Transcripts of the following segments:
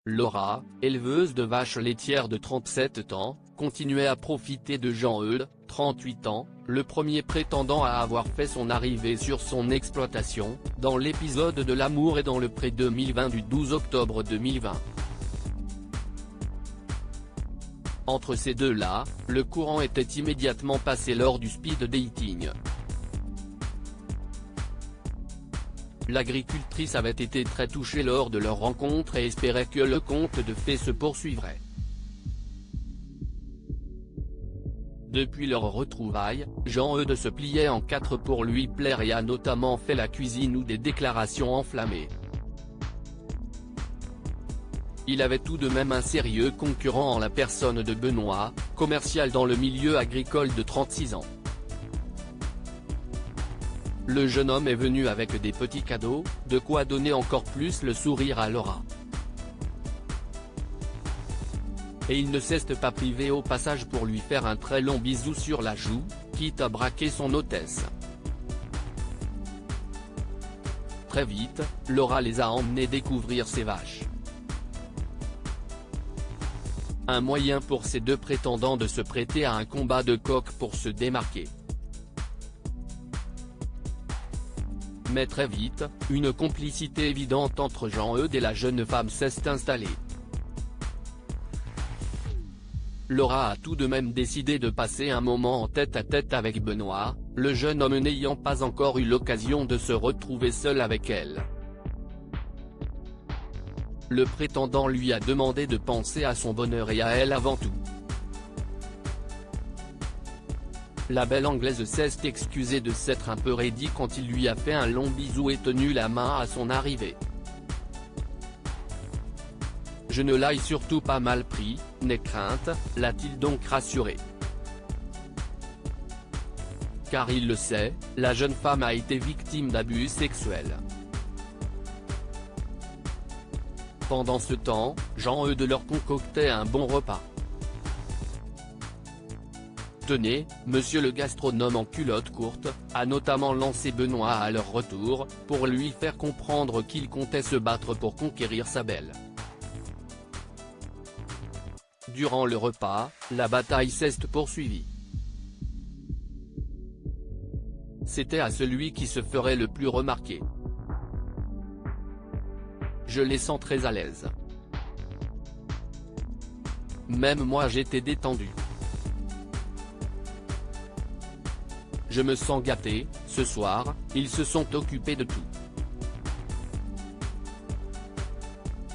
Laura, éleveuse de vaches laitières de 37 ans, continuait à profiter de Jean-Eudes, 38 ans, le premier prétendant à avoir fait son arrivée sur son exploitation, dans l'épisode de L'amour est dans le pré 2020 du 12 octobre 2020. Entre ces deux-là, le courant était immédiatement passé lors du speed dating. L'agricultrice avait été très touchée lors de leur rencontre et espérait que le conte de fées se poursuivrait. Depuis leur retrouvaille, Jean-Eudes se pliait en quatre pour lui plaire et a notamment fait la cuisine ou des déclarations enflammées. Il avait tout de même un sérieux concurrent en la personne de Benoît, commercial dans le milieu agricole de 36 ans. Le jeune homme est venu avec des petits cadeaux, de quoi donner encore plus le sourire à Laura. Et il ne s'est pas privé au passage pour lui faire un très long bisou sur la joue, quitte à braquer son hôtesse. Très vite, Laura les a emmenés découvrir ses vaches. Un moyen pour ces deux prétendants de se prêter à un combat de coqs pour se démarquer. Mais très vite, une complicité évidente entre Jean-Eudes et la jeune femme s'est installée. Laura a tout de même décidé de passer un moment en tête-à-tête avec Benoît, le jeune homme n'ayant pas encore eu l'occasion de se retrouver seul avec elle. Le prétendant lui a demandé de penser à son bonheur et à elle avant tout. La belle Anglaise s'est excusée de s'être un peu raidie quand il lui a fait un long bisou et tenu la main à son arrivée. Je ne l'aille surtout pas mal pris, n'aie crainte, l'a-t-il donc rassuré. Car il le sait, la jeune femme a été victime d'abus sexuels. Pendant ce temps, Jean-Eudes leur concoctait un bon repas. Tenez, monsieur le gastronome en culotte courte, a notamment lancé Benoît à leur retour, pour lui faire comprendre qu'il comptait se battre pour conquérir sa belle. Durant le repas, la bataille s'est poursuivie. C'était à celui qui se ferait le plus remarquer. Je les sens très à l'aise. Même moi j'étais détendu. Je me sens gâté, ce soir, ils se sont occupés de tout.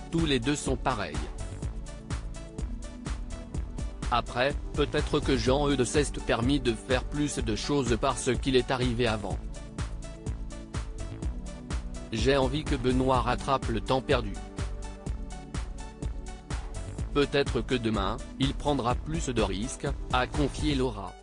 Tous les deux sont pareils. Après, peut-être que Jean-Eudes s'est permis de faire plus de choses parce qu'il est arrivé avant. J'ai envie que Benoît rattrape le temps perdu. Peut-être que demain, il prendra plus de risques, a confié Laura.